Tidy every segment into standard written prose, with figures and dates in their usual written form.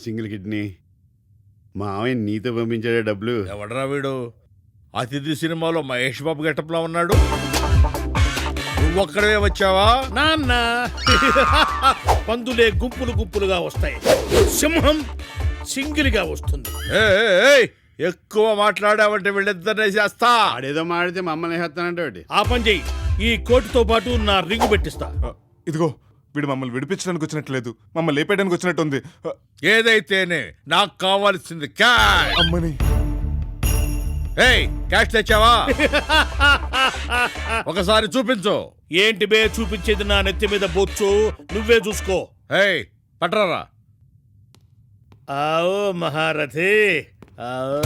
Single kidney మావయ్య నీతో పంపించాడే డబ్బులు. ఎవడరా వీడు? అతిథి సినిమాలో మహేష్ బాబు గెటప్లో ఉన్నాడు. నువ్వొక్కడే వచ్చావా? నాన్న పందులే గుంపులు గుంపులుగా వస్తాయి, సింహం సింగిల్ గా వస్తుంది. ఎక్కువ మాట్లాడావంటే వీళ్ళిద్దరినే చేస్తా. ఆడేదో మాడితే మమ్మల్ని వేస్తానంటే ఆ పని చెయ్యి, ఈ కోటుతో పాటు నా రింగు పెట్టిస్తా. ఇదిగో వీడు మమ్మల్ని విడిపించడానికి వచ్చినట్లేదు, మమ్మల్ని లేపేయడానికి వచ్చినట్టుంది. ఏదైతేనే నాకు కావాల్సింది క్యాష్. అమ్మని క్యాష్ తెచ్చావా? ఒకసారి చూపించు. ఏంటి బే చూపించేది? నా నెత్తి మీద బొచ్చు, నువ్వే చూసుకో. పట్టరా. ఆఓ మహారథి, ఆఓ.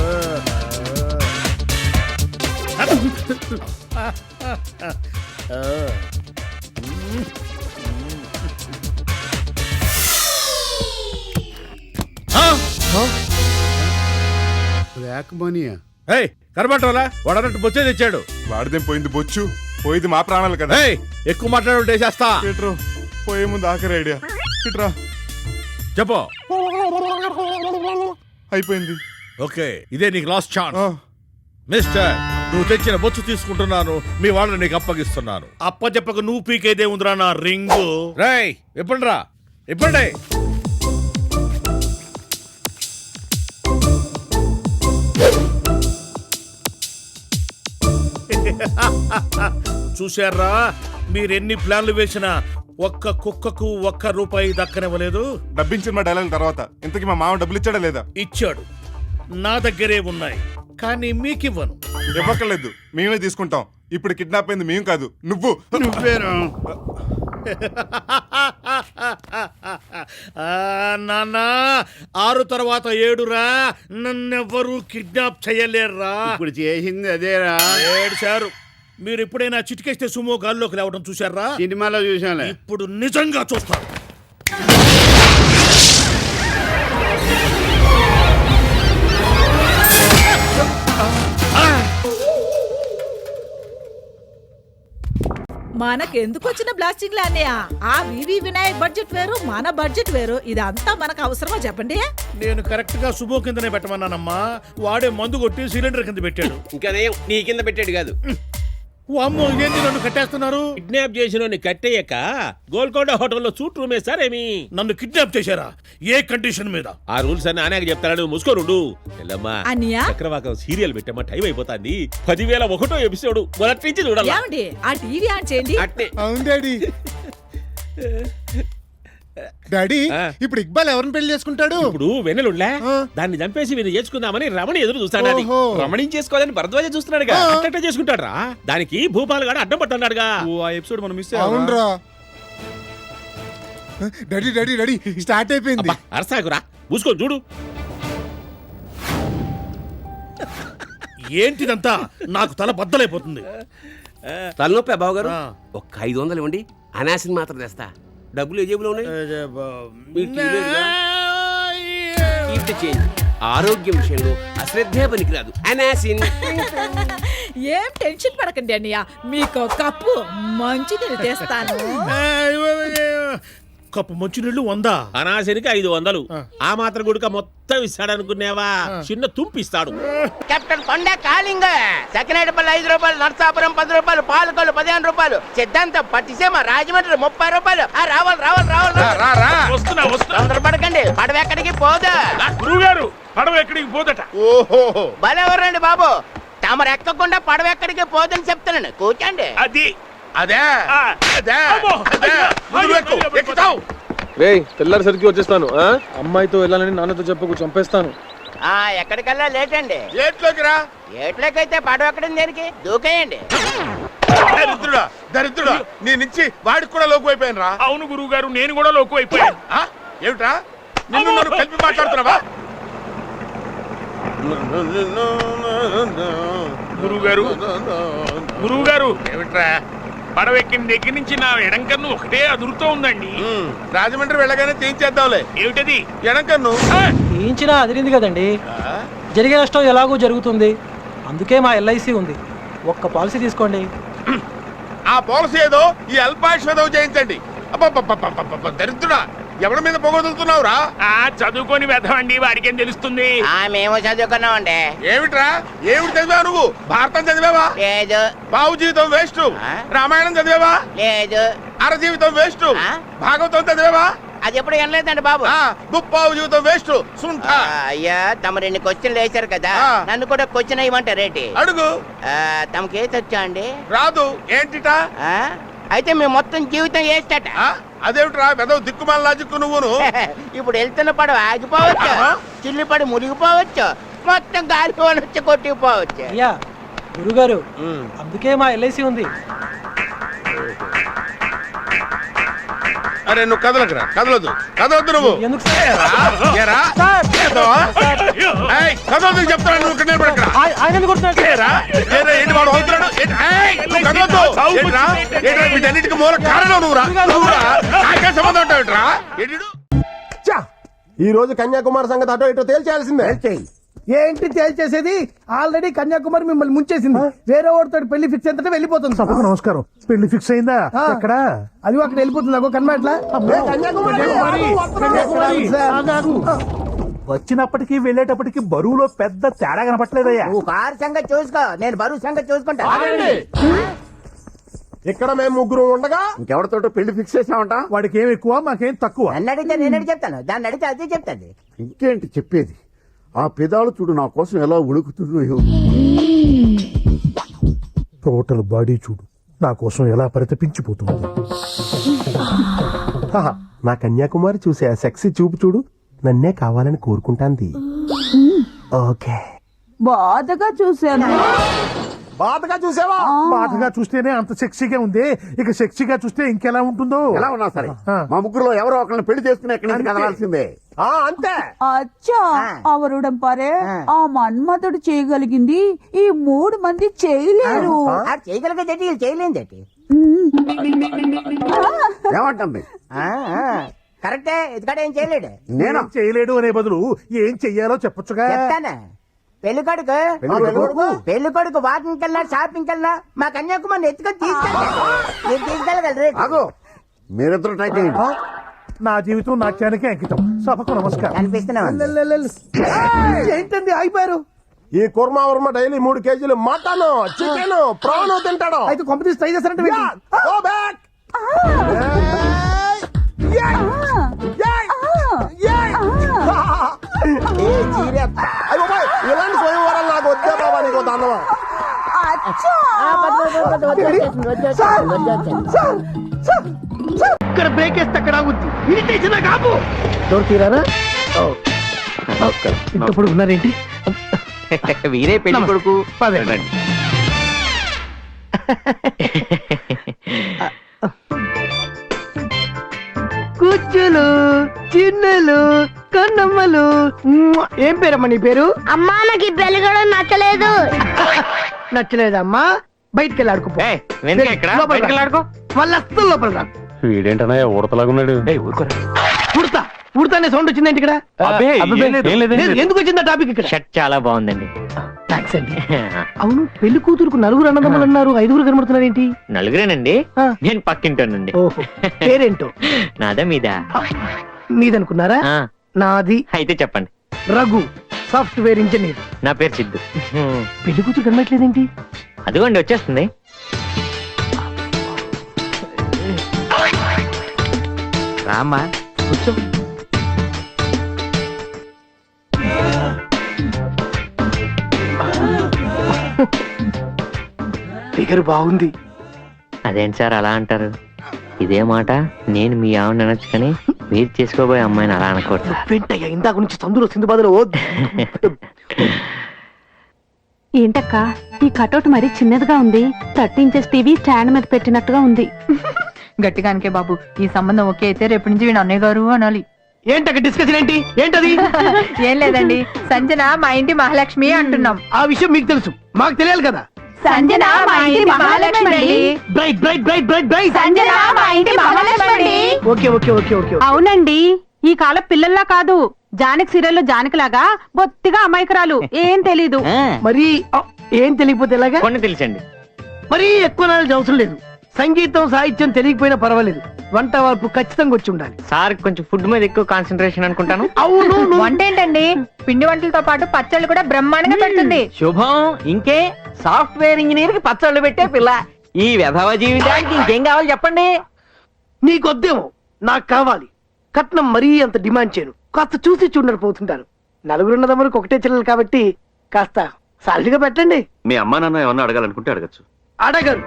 బ్లాక్ మనీయా? కనబట్టరా? వాడన్నట్టు బొచ్చే తెచ్చాడు. వాడిదేం పోయింది బొచ్చు, పోయింది మా ప్రాణాలు కదా. ఎక్కువ మాట్లాడుంటే చేస్తా. ఇట్రో పోయే ముందు ఆఖరి ఐడియా ఇట్రా చెప్పు. అయిపోయింది. ఓకే, ఇదే నీకు లాస్ట్ ఛాన్స్. మిస్టర్, నువ్వు తెచ్చిన బొచ్చు తీసుకుంటున్నాను, మీ వాళ్ళని నీకు అప్పగిస్తున్నాను. అప్ప చెప్పక నువ్వు పీకేదే ఉందిరా నా రింగు. రేయ్ ఇప్పండిరా, ఇప్పండి. చూశారా, మీరెన్ని ప్లాన్లు వేసినా ఒక్క కుక్కకు ఒక్క రూపాయి దక్కనివ్వలేదు. డబ్బించిన మా డైలాగ్ తర్వాత ఇంతకీ మా మామ డబ్బులు ఇచ్చాడా లేదా? ఇచ్చాడు, నా దగ్గరే ఉన్నాయి, కానీ మీకివ్వను. ఇవ్వక్కర్లేదు, మేమే తీసుకుంటాం. ఇప్పుడు కిడ్నాప్ అయింది మేము కాదు, నువ్వు. నువ్వేనా? నాన్న 6 తర్వాత 7రా, నన్నెవ్వరూ కిడ్నాప్ చెయ్యలేర్రా. ఇప్పుడు చేసింది అదేరా. ఏడ్చారు. మీరు ఎప్పుడైనా చిటికేస్తే సుమో గాల్లోకి లేవడం చూశారా? సినిమాలో చూసానులే. ఇప్పుడు నిజంగా చూస్తారు. మనకెందుకు వచ్చిన బ్లాస్టింగ్ లాన్నయ్య? ఆ వివి వినాయక్ బడ్జెట్ వేరు, మన బడ్జెట్ వేరు. ఇదంతా మనకు అవసరమా చెప్పండి? నేను కరెక్ట్ గా సుమో కిందనే పెట్టమన్నానమ్మా. వాడే మందు కొట్టి సిలిండర్ కింద పెట్టాడు. ఇంకా నీ కింద పెట్టాడు కాదు. అమ్మో, ఇదేంటి నన్ను కట్టేస్తున్నారు? కిడ్నాప్ చేసిన కట్టేయక గోల్కొండ హోటల్లో సూట్ రూమ్ వేస్తారేమి? నన్ను కిడ్నాప్ చేశారా? ఏ కండిషన్ మీద? ఆ రూల్స్ అన్ని ఆనాక చెప్తాడు, మూసుకోరుండు. అన్నయ్య, చక్రవాకం సీరియల్ పెట్టమ్మా, టైం అయిపోతుంది. 10,001 ఎపిసోడ్ మొదటి నుంచి చూడాలి. ఏమండి ఆ టీవీ ఆన్ చేయండి. అట్నే. అవును డాడీ. డాడీ, ఇప్పుడు ఇక్బాల్ ఎవరిని పెళ్లి చేసుకుంటాడు? ఇప్పుడు వెన్నెలుండ్లే, దాన్ని చంపేసి వీళ్ళు చేసుకుందామని రమణి ఎదురు చూస్తాడు. రమణి చేసుకోవాలని భరద్వాజ చూస్తున్నాడుగా, అట్ట చేసుకుంటాడు రా. దానికి భూపాల్ గారు అడ్డం పట్టున్నాడుగా. ఆ ఎపిసోడ్ మనం మిస్ అయ్యాం. అవునరా డాడీ, డాడీ డాడీ స్టార్ట్ అయిపోయింది. అరసాకురా, మూసుకో చూడు. ఏంటిదంతా? నాకు తల బద్దలైపోతుంది. తలనొప్పి బాబు గారు, ఒక్క 500 ఇవ్వండి, అనాసిన్ మాత్రం తెస్తా. డబ్బులు ఏ జేబులో ఉన్నాయి? ఆరోగ్యం విషయంలో అశ్రద్ధే పనికిరాదు. అనాసిన్. ఏం టెన్షన్ పడకండి అన్నయ్య, మీకు కప్పు మంచినీళ్ళు తెస్తాను. కప్పు మంచినీళ్ళు 100. అనాశనికి 500. ఆ మాత్రం గుడిక మొత్తం ఇస్తాడనుకునేవా? చిన్న తుంపిస్తాడు. కెప్టెన్ కొండ కాలింగ సకినేటిపల్లి 5 రూపాయలు, నర్సాపురం 10 రూపాయలు, పాలకొల్లు 15 రూపాయలు, సిద్ధాంతం పట్టిసీమ రాజమండ్రి 30 రూపాయలు. రావాలి రావాలి రావాలి. తొందరపడకండి, పడవ ఎక్కడికి పోదా. గురువుగారు, పడవ ఎక్కడికి పోదట. ఓహో, భలేవర్రండి బాబు, తమరు ఎక్కకుండా పడవ ఎక్కడికి పోదని చెప్తానండి. కూర్చోండి. అది అదే తెల్లారిసరికి వచ్చేస్తాను. అమ్మాయితో వెళ్ళాలని నాన్నతో చెప్పకు, చంపేస్తాను. ఎక్కడికల్లా లేట్ అండి. ఏట్లోకి రా. ఏట్లోకి అయితే పడవ ఎక్కడం దేనికి? దూకేయండి. దరిద్రుడా దరిద్రుడా, నీ నుంచి వాడికి కూడా లోకు అయిపోయాను రా. అవును గురువు గారు, నేను కూడా లోకు అయిపోయాను. ఏమిట్రా, నిన్ను నన్ను కలిపి మాట్లాడుతున్నావా? గురువు గారు, ఏమిట్రా? పడవ ఎక్కిన దగ్గర నుంచి నా ఎడంకన్ను ఒకటే అదురుతూ ఉందండి. రాజమండ్రి వెళ్ళగానే చేయించేద్దాంలే. ఏమిటది? ఎడంకన్ను తీయించినా అదిరింది కదండి. జరిగే నష్టం ఎలాగో జరుగుతుంది, అందుకే మా ఎల్ఐసి ఉంది. ఒక్క పాలసీ తీసుకోండి. ఆ పాలసీ ఏదో ఈ అల్పాయుష్ ఏదో చేయించండి. దరిద్రుడా, ఎవరి మీద పొగొదులుతున్నావురా? చదువుకొని వెధవండి వాడికేం తెలుస్తుంది. మేము చదువుకున్నామండి. ఏమిట్రా? ఏమిటి చదివావు నువ్వు? భారతం చదివావా? లేదు. బావు జీవితం వేస్ట్. రామాయణం చదివావా? లేదు. అర జీవితం వేస్ట్. ఆ? భాగవతం చదివావా? అది ఎప్పుడు వినలేదండి బాబు. ముప్పావు జీవితం వేస్ట్. సుంఠ. అయ్యా తమరు ఇన్ని క్వశ్చన్లు వేశారు కదా, నన్ను కూడా క్వశ్చన్ అయ్యమంటారేంటి? అడుగు. తమకి ఏసి వచ్చా అండి? రాదు. ఏంటిటా? అయితే మేము మొత్తం జీవితం వేస్తట. అదేమిట్రా వెదవు దిక్కుమాల లాజిక్కు నువ్వును. ఇప్పుడు వెళ్తున్న పడవ ఆగిపోవచ్చు, చిల్లి పడి మునిగిపోవచ్చు, మొత్తం గాలి వచ్చి కొట్టుకుపోవచ్చు. అయ్యా గురుగారు, అందుకే మా ఎల్ఐసి ఉంది. అరే నువ్వు కదలకురా, కదలొద్దు నువ్వు. ఎందుకు ఏరా? ఏయ్, కదలొద్దు చెప్తాను. నువ్వు ఇక్కడ నిలబడకురా. ఆయన ఎందుకు కొడుతున్నాడు? ఏరా? ఏంటి వాడు అవుతున్నాడు? నువ్వు కదలొద్దు. ఏంట్రా? వీటన్నిటికీ మూల కారణం నువ్వురా. నాకే సంబంధం ఉంటావుట్రా? ఈ రోజు కన్యాకుమారి సంగతి అటో ఇటో తేల్చేయాల్సిందే. ఏంటి తేల్చేసేది? ఆల్రెడీ కన్యాకుమారి మిమ్మల్ని ముంచేసింది. వేరే వాడితో పెళ్లి ఫిక్స్ అయితే వెళ్ళిపోతుంది. సభకు నమస్కారం. పెళ్లి ఫిక్స్ అయిందా? ఎక్కడ? అది అక్కడ వెళ్ళిపోతుంది. నాకు కనబడట్లా. వచ్చినప్పటికీ వెళ్ళేటప్పటికి బరువులో పెద్ద తేడా కనపట్లేదయ్యా. నువ్వు కారు సంగతి చూసుకో, నేను బరువు సంగతి చూసుకుంటా. ఇక్కడ మేము ముగ్గురు ఉండగా ఇంకెవరితోటో పెళ్లి ఫిక్స్ చేసామంట. వాడికి ఏం ఎక్కువ, మాకేం తక్కువ. నన్ను అడిగితే నేను చెప్తాను, దాన్ని అడిగితే అదే చెప్తాది. ఇంకేంటి చెప్పేది? ఆ పెదాలు చూడు నా కోసం ఎలా ఉడుకుతున్నాయో. టోటల్ బాడీ చూడు నా కోసం ఎలా పరితపించిపోతుంది. నా కన్యాకుమారి చూసే ఆ సెక్సీ చూపు చూడు, నన్నే కావాలని కోరుకుంటాంది. ఓకే. బాధగా చూశాను. బాధగా చూసావా? బాధగా చూస్తేనే అంత సెక్సీగా ఉంది, ఇక సెక్సీగా చూస్తే ఇంకెలా ఉంటుందో. ఎలా ఉన్నా సరే మా ముగ్గురులో ఎవరో ఒకరిని పెళ్లి చేసుకుని ఎక్కడి నుంచి కదలాల్సిందే. అంతే. అచ్చా అవరుడం పరే ఆ మన్మథుడు చేయగలిగింది ఈ 3 మంది చేయలేరు. చేయగలిగేది వీళ్ళు చేయలేంది. ఏమంటుంది? కరెక్టే, ఎందుకంటే ఏం చేయలేడు. నేను చేయలేడు అనే బదులు ఏం చెయ్యాలో చెప్పొచ్చుగా. చెప్తానా? పెళ్లి కొడుకు వాకింగ్ కెళ్ళా, షాపింగ్ కెళ్ళా, మా కన్యాకుమారిని ఎత్తుకొని తీసుకెళ్ళాడు. మీరు తీసుకెళ్ళగలరు. ఆగో, మీరిద్దరు ట్రై చేయండి. నా జీవితం నాట్యానికి అంకితం. సభకు నమస్కారం. కనిపిస్తున్నాం. ఏంటండి ఆగిపోయారు? ఈ కుర్మా వర్మ డైలీ 3 కేజీలు మటన్, చికెన్, ప్రాన్ తింటాడు. అయితే కంపెనీ ట్రై చేస్తారంటే ఇలాంటి స్వయంవరాలు నాకు వచ్చే బాబా, నీకు దండవా. ఇక్కడ బ్రేక్ వేస్తే అక్కడ ఆగుద్ది. ఇరిటేషన్ కాపు డోర్ తీరారా? ఇప్పుడు ఉన్నారేంటి? వీరే పెళ్లి కొడుకు. కుచ్చులు, చిన్నలు, కన్నమ్మలు. ఏం పేరమ్మా నీ పేరు? అమ్మా నాకు ఈ పెళ్లి కూడా నచ్చలేదు. నచ్చలేదమ్మా, బయటికి వెళ్ళి ఆడుకో. మళ్ళీ అస్సలు లోపల రా. వీడేంటన్నా ఉడతలాగున్నాడు. ఉడతా ఉడతానే సౌండ్ వచ్చిందండి ఇక్కడ. ఎందుకు వచ్చిందా టాపిక్ ఇక్కడ? షర్ట్ చాలా బాగుందండి. థాంక్స్ అండి. అవును, పెళ్లి కూతురుకు 4 అన్నదమ్ములు అన్నారు, 5 కనబడుతున్నారు ఏంటి? నలుగురేనండి. నేను పక్కింటానండి. ఓహో, పేరేంటో? నాదా మీదా? మీదనుకున్నారా? నాది. అయితే చెప్పండి. Raghu, software engineer. నా పేరు సిద్ధు. పెళ్లి కూతురు కనబడలేదేంటి? అదిగోండి వచ్చేస్తుంది. రామ్మా కూర్చో. ఫిగర్ బాగుంది. అదేంటి సార్ అలా అంటారు? ఇదే మాట నేను మీ ఆవిడ అనొచ్చు, కానీ మీరు చేసుకోబోయే అమ్మాయిని అలా అనకూడదు. వెంటయ్యా, ఇందాక నుంచి సందులో సింధుబాదులో ఏంటక్క ఈ కటౌట్ మరీ చిన్నదిగా ఉంది. 30 inches టీవీ స్టాండ్ మీద పెట్టినట్టుగా ఉంది. గట్టిగానికే బాబు, ఈ సంబంధం ఓకే అయితే రేపటి నుంచి వీడు అన్నయ్య గారు అనాలి. ఏంటక్క డిస్కషన్ ఏంటి? ఏంటది? ఏం లేదండి, సంజన మా ఇంటి మహాలక్ష్మి అంటున్నాం. ఆ విషయం మీకు తెలుసు, మాకు తెలియాలి కదా. సంజన మా ఇంటి మహాలక్ష్మి అండి. Bright bright bright bright bright. Sanjana మా ఇంటి మహాలక్ష్మి అండి. Okay okay okay okay. అవునండి, ఈ కాలం పిల్లల్లా కాదు, జానకి సీరియల్లో జానకి లాగా బొత్తిగా అమాయకురాలు, ఏం తెలీదు. మరి ఏం తెలియకపోతే ఎలాగా? కొన్ని తెలుసండి. మరి ఎక్కువ నాలెడ్జ్ అవసరం లేదు. సంగీతం సాహిత్యం తెలియకపోయినా పర్వాలేదు, వంట వార్పు ఖచ్చితంగా వచ్చి ఉండాలి. సార్ కొంచెం ఫుడ్ మీద ఎక్కువ కాన్సన్ట్రేషన్ అనుకుంటాను. అవును వంట ఏంటండి, పిండి వంటలతో పాటు పచ్చళ్ళు కూడా బ్రహ్మాండంగా పెడుతుంది. శుభం. ఇంకే సాఫ్ట్వేర్ ఇంజనీర్ కి పచ్చళ్ళు పెట్టే పిల్ల. ఈ విధవ జీవితానికి ఇంకేం కావాలి చెప్పండి. నీకొద్దేమో, నాకు కావాలి. కట్నం మరీ అంత డిమాండ్ చేయను, కాస్త చూసి చూడరు పోతుంటారు. నలుగురున్నదమ్మరికి ఒకటే చెల్లెలు కాబట్టి కాస్త సాలిగా పెట్టండి. మీ అమ్మా నాన్న ఏమన్నా అడగాలనుకుంటే అడగచ్చు. అడగరు.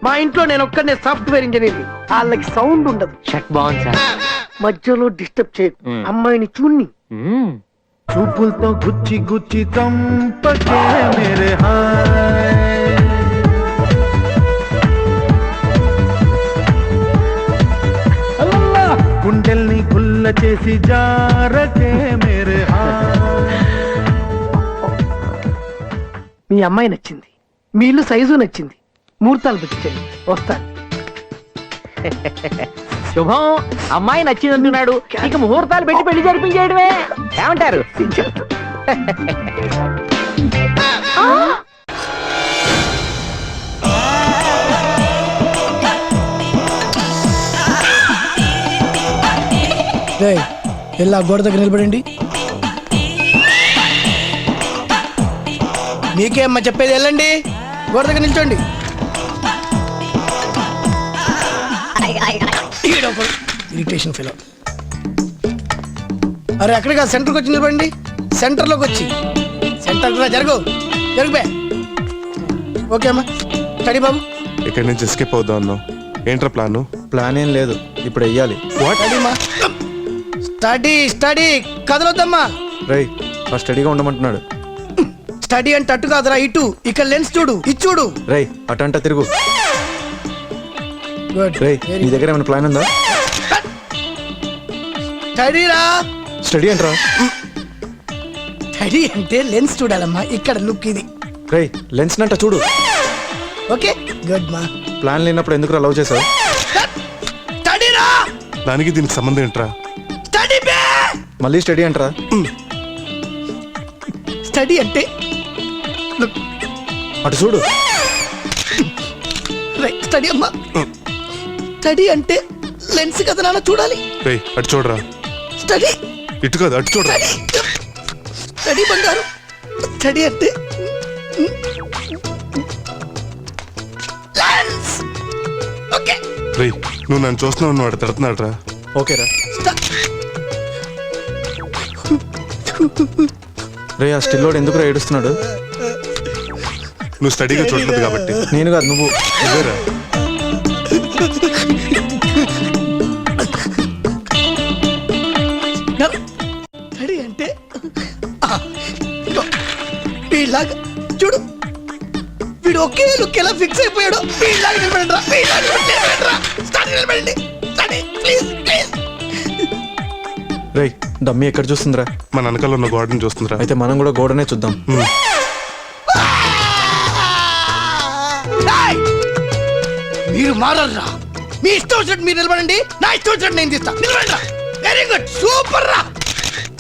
మా ఇంట్లో నేను ఒక్కనే సాఫ్ట్వేర్ ఇంజనీర్, వాళ్ళకి సౌండ్ ఉండదు. షట్ బాగుంది సార్. మధ్యలో డిస్టర్బ్ చేయకు. అమ్మాయిని చూడ్ని. చూపులతో గుచ్చి గుచ్చి చంపకే మేరే హాయ్, గుండెల్ని గుల్ల చేసి జారకే మేరే హాయ్. మీ అమ్మాయి నచ్చింది, మీ ఇల్లు సైజు నచ్చింది, ముహూర్తాలు పెట్టించండి, వస్తాను. శుభం. అమ్మాయి నచ్చింది అంటున్నాడు, ఇక ముహూర్తాలు పెట్టి పెళ్లి జరిపించేయడమే. ఏమంటారు? ఎలా గోడ దగ్గర నిలబడండి. మీకేమ్మా చెప్పేది, వెళ్ళండి, గోడ దగ్గర నిల్చోండి. Irritation fellow. అరే అక్కడికి సెంటర్కి వచ్చి నిలబడండి. సెంటర్లోకి వచ్చి సెంటర్ జరుగు జరుగుబే. ఓకే అమ్మా, స్టడీ బాబు. ఇక్కడి నుంచి ఎస్కేప్ అవుదాం అన్నావు, ఏంట్రా ప్లాను? ప్లాన్ ఏం లేదు, ఇప్పుడు వెయ్యాలి. స్టడీమా, స్టడీ స్టడీ, కదలొద్దమ్మా. రై ఆ స్టడీగా ఉండమంటున్నాడు. స్టడీ అంటే అట్టు కాదురా, ఇటు. ఇక్కడ లెన్స్ చూడు, ఇది చూడు. రై అటంట తిరుగు. రై నీ దగ్గర ఏమైనా ప్లాన్ ఉందా? స్టడీరా. స్టడీ అంటరా? స్టడీ అంటే లెన్స్ చూడాలమ్మా, ఇక్కడ లుక్ ఇది. రై లెన్స్ నంట చూడు. ఓకే గుడ్ మా. ప్లాన్ లేనప్పుడు ఎందుకు లవ్ చేసావు? స్టడీరా. దానికి దీనికి సంబంధం ఏంట్రా? స్టడీ బే. మళ్ళీ స్టడీ అంటరా? స్టడీ అంటే లుక్, అటు చూడు. రైట్ స్టడీ అమ్మా. స్టడీ అంటే లెన్స్ కదా నాన్న, చూడాలి. రేయ్ అటు చూడరా. స్టడీ ఇటు కాదు, అటు చూడరా. స్టడీ బంగారు. స్టడీ అంటే లెన్స్. ఓకే. రేయ్ నువ్వు నన్ను చూస్తున్నావు, వాడు తిడుతున్నాడు రా. ఓకేరా. రే ఆ స్టిల్లోడు ఎందుకు ఏడుస్తున్నాడు? నువ్వు స్టడీగా చూడలేదు కాబట్టి. నేను కాదు, నువ్వు. ఇదేరా. స్టడీ అంటే వీళ్ళలాగా చూడు. వీడు ఒకే లుక్ ఎలా ఫిక్స్ అయిపోయాడు. వీళ్ళలాగా నిలబడండి, స్టడీ నిలబడండి. Study please please. రేయ్ డమ్మీ ఎక్కడ చూస్తుందిరా? మన వెనకాల ఉన్న గోడని చూస్తుందిరా. అయితే మనం కూడా గోడనే చూద్దాం. మీరు మారల్రా. మీ ఇష్టం వచ్చినట్టు మీరు నిలబడండి, నా ఇష్టం వచ్చినట్టు నేను తీస్తా. నిలబడండి. వెరీ గుడ్, సూపర్ రా.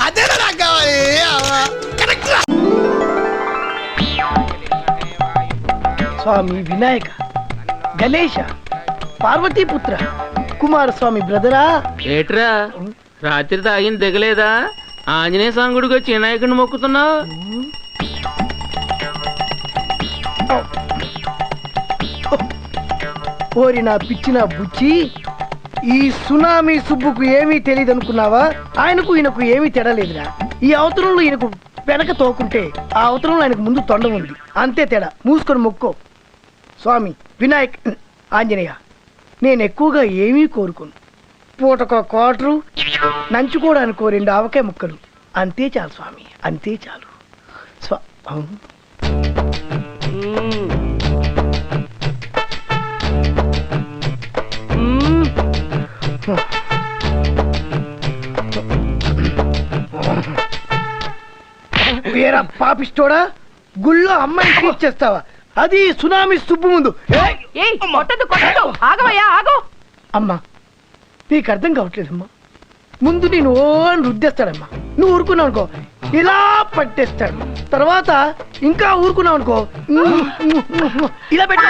అదేనా నాకు కావాలి. కరెక్ట్ రా. స్వామి వినాయక, గణేశ, పార్వతీపుత్ర, కుమారస్వామి బ్రదరా. ఏట్రా రాత్రి తాగిన దిగలేదా? ఆంజనేయ స్వామి గుడికి వచ్చి వినాయకుడిని మొక్కుతున్నావు. ఓరి నా పిచ్చిన బుచ్చి, ఈ సునామీ సుబ్బుకు ఏమీ తెలియదు అనుకున్నావా? ఆయనకు ఈయనకు ఏమీ తేడాలేదురా. ఈ అవతరంలో ఈయనకు వెనక తోకుంటే ఆ అవతరంలో ఆయనకు ముందు తొండ ఉంది, అంతే తేడా. మూసుకొని మొక్కో. స్వామి వినాయక్, ఆంజనేయ, నేను ఎక్కువగా ఏమీ కోరుకోను. పూటకో కోటరు, నంచుకోవడానికో 2 ఆవకాయ ముక్కలు, అంతే చాలు స్వామి, అంతే చాలు. వేరా పాపిస్తోడా, గుళ్ళో అమ్మాయిని ఇచ్చేస్తావా? అది సునామీ సుబ్బు ముందు. అమ్మా నీకు అర్థం కావట్లేదమ్మా. ముందు నేను ఓ అని రుద్దేస్తాడమ్మా. నువ్వు ఊరుకున్నావు అనుకో ఇలా పట్టేస్తాడు. తర్వాత ఇంకా ఊరుకున్నావు అనుకో ఇలా పెట్ట.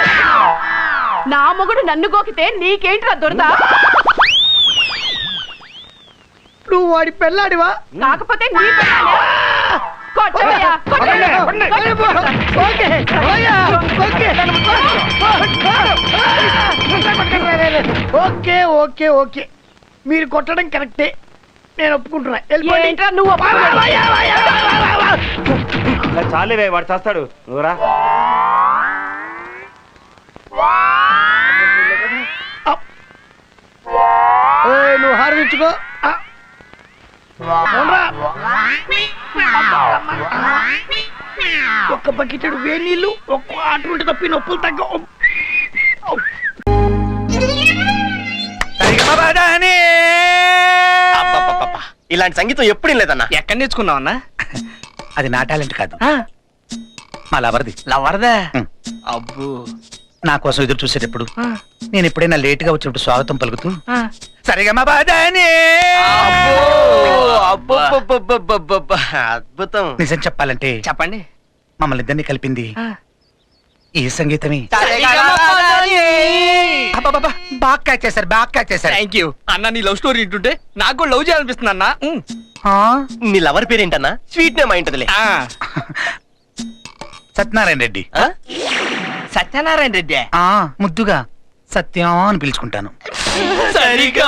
నా మొగుడు నన్ను గోకితే నీకేంట్రా దొరదా? నువ్వు వాడి పెళ్ళాడివా? కాకపోతే నీ పెళ్ళాలే. కొట్టవయ్యా, కొట్టండి. Okay, okay, okay, okay. మీరు కొట్టడం కరెక్టే, నేను ఒప్పుకుంటున్నా. వెళ్ళిపోండి. ఏంట్రా నువ్వు చాలేవే వాడు చేస్తాడు నువ్వురా. నువ్వు హారతిచ్చుకో. ఒక్క బకెటెడు వేడి నీళ్ళు, ఒక్క ఆట ఉంటే తప్పి నొప్పులు తగ్గ. ఇలాంటి సంగీతం ఎప్పుడు లేదన్నా. ఎక్కడ నేర్చుకున్నావన్నా? అది నా టాలెంట్ కాదు, మా లవర్ది. లవర్దా? అబ్బో, నా కోసం ఎదురు చూసేటప్పుడు నేను ఎప్పుడైనా లేట్ గా వచ్చినప్పుడు స్వాగతం పలుకుతూ సరిగా మా బాధానే. అద్భుతం. నిజం చెప్పాలంటే చెప్పండి, మమ్మల్ని ఇద్దరిని కలిపింది ఈ సంగీతమే. బాగా క్యాచ్ చేశారు, బాగా క్యాచ్ చేశారు. థ్యాంక్ యూ అన్న. నీ లవ్ స్టోరీ వింటుంటే నాకు కూడా లవ్ చేయాలనిపిస్తుంది అన్న. నీ లవర్ పేరేంటన్నా? స్వీట్ నేమ్ అయింటదిలే. సత్యనారాయణ రెడ్డి. సత్యనారాయణ రెడ్డి ముద్దుగా సత్యం అని పిలుచుకుంటాను. సరిగా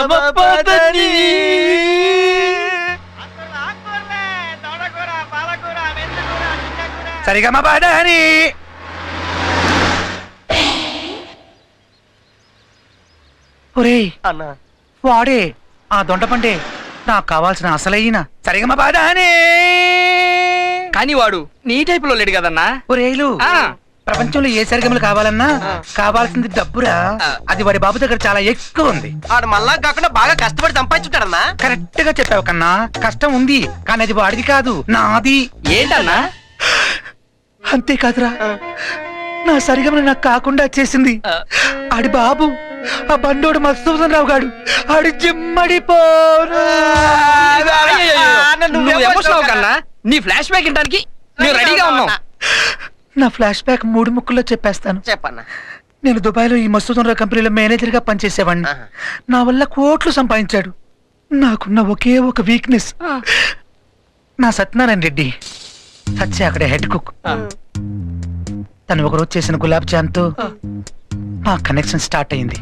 మా బాడాని. ఒరేయ్ అన్న, వాడే ఆ దొండపండే నాకు కావాల్సిన అసలైన సరిగమ బాడానే. కానీ వాడు నీ టైప్ లో లేడు కదన్నా. ఒరేయ్లు, ప్రపంచంలో ఏ సరిగమలు కావాలన్నా కావాల్సింది డబ్బురా. అది వాడి బాబు దగ్గర చాలా ఎక్కువ ఉంది. వాడు మళ్ళా కాకుండా బాగా కష్టపడి సంపాదించుంటాడన్నా. కరెక్ట్ గా చెప్పావు కన్నా. కష్టం ఉంది కానీ అది వాడిది కాదు, నాది. ఏంటన్నా? అంతేకాదురా, నా సరిగమలు నాకు కాకుండా చేసింది ఆడి బాబు, ఆ బండోడు మధుసూదన్ రావు గాడు. ఆడి జిమ్మడిపోరు. నువ్వు ఎమోషనల్ కన్నా. నీ ఫ్లాష్ బ్యాక్ వినడానికి నేను రెడీగా ఉన్నావు. నా ఫ్లాష్ బ్యాక్ 3 ముక్కల్లో చెప్పేస్తాను. చెప్పన్నా. నేను దుబాయ్ లో ఈ మధుసూదన్ రావు కంపెనీలో మేనేజర్ గా పనిచేసేవాడిని. నా వల్ల కోట్లు సంపాదించాడు. నాకున్న ఒకే ఒక వీక్నెస్, నా సత్యనారాయణ రెడ్డి సత్య అక్కడే హెడ్ కుక్. తను ఒకరోజు చేసిన గులాబ్ జామ్ తో మా కనెక్షన్ స్టార్ట్ అయింది.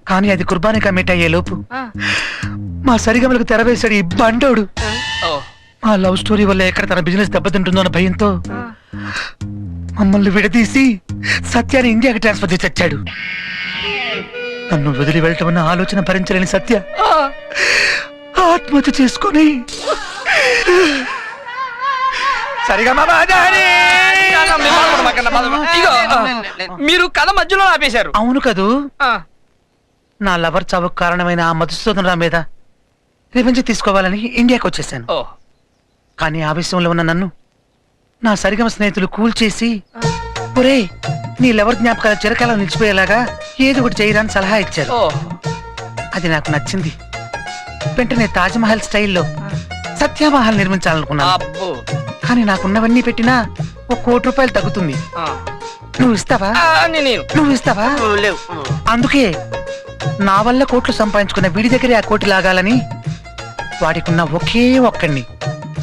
కానీ అది కుర్బానీ కమిట్ అయ్యే లోపు మా సరిగమలకు తెరవేశాడు ఈ బండోడు. మా లవ్ స్టోరీ వల్ల ఎక్కడ తన బిజినెస్ దెబ్బతింటుందో అన్న భయంతో మమ్మల్ని విడదీసి సత్యాన్ని ఇండియాకి ట్రాన్స్ఫర్ చేసి వచ్చాడు. నన్ను వదిలి వెళ్ళటం అన్న ఆలోచన భరించలేని సత్య ఆత్మహత్య చేసుకొని మీరు కథ మధ్యలో ఆపేశారు. అవును కదూ. నా లవర్ చావుకు కారణమైన ఆ మధుసూదన్ రావు మీద రివెంజ్ తీసుకోవాలని ఇండియాకి వచ్చేసాను. కానీ ఆవేశంలో ఉన్న నన్ను నా సరిగమ స్నేహితులు కూల్ చేసి, ఒరే నీ లవర్ జ్ఞాపకాలు చిరకాలం నిలిచిపోయేలాగా ఏదో ఒకటి చేయడానికి సలహా ఇచ్చారు. అది నాకు నచ్చింది. వెంటనే తాజ్మహల్ స్టైల్లో సత్యమహల్ నిర్మించాలనుకున్నాను. కానీ నాకున్నవన్నీ పెట్టినా ₹1 కోటి తగ్గుతుంది. నువ్వు ఇస్తావా? నువ్వు ఇస్తావా? అందుకే నా వల్ల కోట్లు సంపాదించుకున్న వీడి దగ్గరే ఆ కోటి లాగాలని, వాడికున్న ఒకే ఒక్కడిని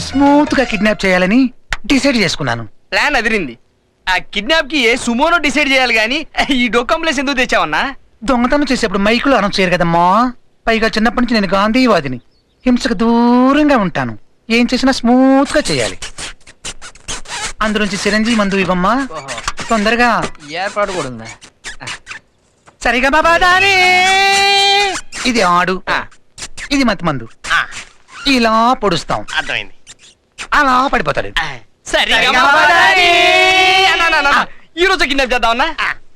స్మూత్ గా కిడ్నాప్ చేయాలని డిసైడ్ చేసుకున్నాను. ప్లాన్ అదిరింది. ఆ కిడ్నాప్ కి ఏ సుమోనో డిసైడ్ చేయాలి గానీ ఈ డొక్కం ప్లేస్ ఎందుకు తెచ్చావన్నా? దొంగతనం చేసేప్పుడు మైకులు అనౌన్స్ చేయరు కదమ్మా. పైగా చిన్నప్పటి నుంచి నేను గాంధీవాదిని. హింసకు దూరంగా ఉంటాను. ఏం చేసినా స్మూత్ గా చేయాలి. అందులోంచి చిరంజీవి మందు ఇవ్వమ్మా తొందరగా. ఏర్పాటు కూడా ఉందా? సరిగా బాబాదాని. ఇది ఆడు, ఇది మతి మందు. ఇలా పొడుస్తాం, అర్థమైంది. అలా పడిపోతాడు. ఈ రోజు కిడ్నాప్ చేద్దామన్నా?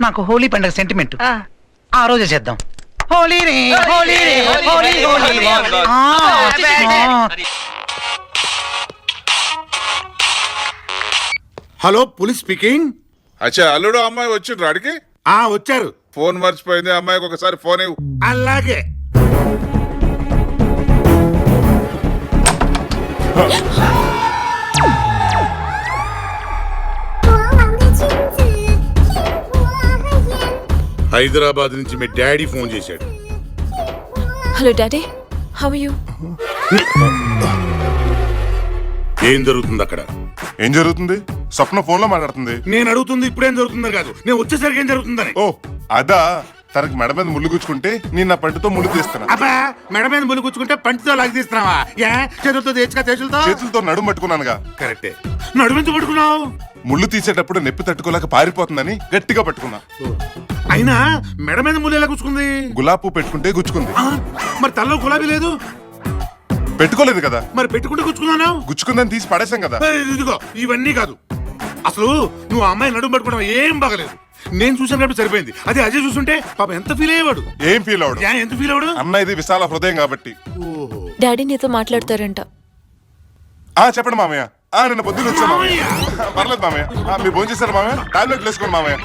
నాకు హోలీ పండుగ సెంటిమెంట్. ఆ రోజే చేద్దాం. హోలీ రే హోలీ రే Holi Holi. Hello, police speaking. అచ్చా, అల్లుడు అమ్మాయి వచ్చిండ్రు అడిగి వచ్చారు. ఫోన్ మర్చిపోయింది, అమ్మాయికి ఒకసారి ఫోన్ ఇవ్వు. అలాగే. హైదరాబాద్ నుంచి మీ డాడీ ఫోన్ చేశాడు. Hello daddy, how are you? ఏం జరుగుతుంది అక్కడ? ఏం జరుగుతుంది? స్వప్న ఫోన్ లో మాట్లాడుతుంది. నేను అడుగుతుంది ఇప్పుడేం జరుగుతుందో కాదు, నేను వచ్చేసరికి ఏం జరుగుతుందని. ఓ అదా, తనకి మెడ మీద ముళ్ళు గుచ్చుకుంటే నేను నా పంటితో ముళ్ళు తీస్తున్నా. అబ్బా, మెడ మీద ముళ్ళు కూర్చుకుంటే పంటితో లాగి తీస్తున్నావా? ఏ చేతులతో తెచ్చుగా, చేతులతో నడుము పట్టుకున్నానుగా. కరెక్టే. నడుమెందుకు పట్టుకున్నావు? ముళ్ళు తీసేటప్పుడు నొప్పి తట్టుకోలేక పారిపోతుందని గట్టిగా పట్టుకున్నా. అయినా మెడ మీద ముళ్ళు ఎలా కూర్చుకుంది? గులాబీ పువ్వు పెట్టుకుంటే గుచ్చుకుంది. మరి తలలో గులాబీ లేదు? పెట్టుకోలేదు కదా. మరి పెట్టుకుంటే గుచ్చుకున్నాను. గుచ్చుకుందని తీసి పడేసాం కదా. ఇదిగో ఇవన్నీ కాదు, అసలు నువ్వు ఆ అమ్మాయి నడుము పట్టుకోవడం ఏం బాగలేదు. నేను చూసాను కాబట్టి సరిపోయింది. అదే అజయ్ చూస్తుంటే పాప ఎంత ఫీల్ అయ్యేవాడు. ఏం ఫీల్ అవడు? ఎంత ఫీల్ అవడు? అన్న ఇది విశాల హృదయం కాబట్టి. డాడీ నీతో మాట్లాడతారంట. చెప్పండి మామయ్య. నిన్న పొద్దున్న వచ్చాను మామయ్య. పర్లేదు మామయ్య. మీరు భోజనం చేశారు మామయ్య? టాబ్లెట్లు వేసుకోండి మామయ్య.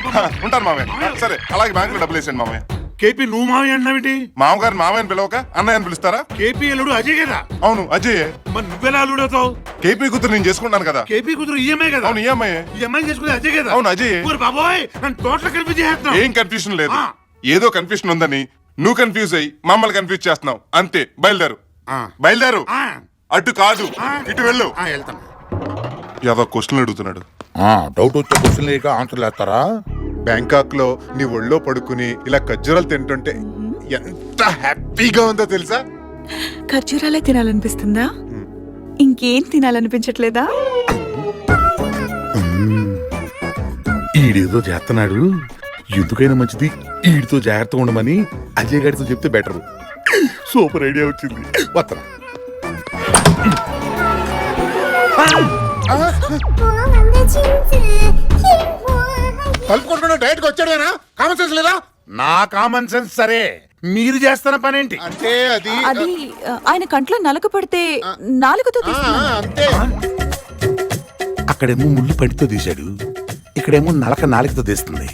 ఉంటాను మామయ్య. సరే, అలాగే బ్యాంకులో డబ్బులు వేసండి మామయ్య. కేపీ నువ్వు మామయ్య అంటావేంటి? మామగారు మామయ్యని పిలవక అన్నయ్యని పిలుస్తారా? కేపీ అల్లుడు అజయ్ కదా? అవును అజయ్. మరి నువ్వెలా అల్లుడు అవుతావు? కేపీ కూతురు నేను చేసుకుంటాను కదా. కేపీ కూతురు ఈఎంఐ కదా? అవును ఈఎంఐ. ఈఎంఐ చేసుకునే అజయ్ కదా? అవును అజయ్. బాబోయ్, నన్ను టోటల్ కన్ఫ్యూజ్ చేస్తున్నావు. ఏం కన్ఫ్యూజన్ లేదు. ఏదో కన్ఫ్యూజన్ ఉందని నువ్వు కన్ఫ్యూజ్ అయ్యి మమ్మల్ని కన్ఫ్యూజ్ చేస్తున్నావు అంతే. బయలుదేరు బయలుదేరు. అటు కాదు ఇటు వెళ్ళు. వెళ్తాను. ఏదో క్వశ్చన్ అడుగుతున్నాడు. డౌట్ వచ్చే క్వశ్చన్ లేక ఆన్సర్ లేస్తారా? బ్యాంకాక్ లో నీ ఒళ్ళో పడుకుని ఇలా ఖర్జూరాలు తింటుంటే ఎంత హ్యాపీగా ఉందో తెలుసా? ఖర్జూరాలే తినాలనిపిస్తుందా? ఇంకేం తినాలనిపించట్లేదా? ఈడేదో చేస్తున్నాడు, ఎందుకైనా మంచిది ఈడితో జాగ్రత్తగా ఉండమని అజయ్ గారితో చెప్తే బెటర్. సూపర్ ఐడియా వచ్చింది. వస్తరా. తలుపు కొట్టుకుంటూ డైరెక్ట్ గా వచ్చాడేనా? కామన్ సెన్స్ లేదా? నా కామన్ సెన్స్ సరే, మీరు చేస్తున్న పనేంటి? అంటే అది ఆయన కంట్లో నలక పడితే నాలుగుతో అంతే. అక్కడేమో ముళ్ళు పంటితో తీశాడు, ఇక్కడేమో నాలుకతో తీస్తుంది.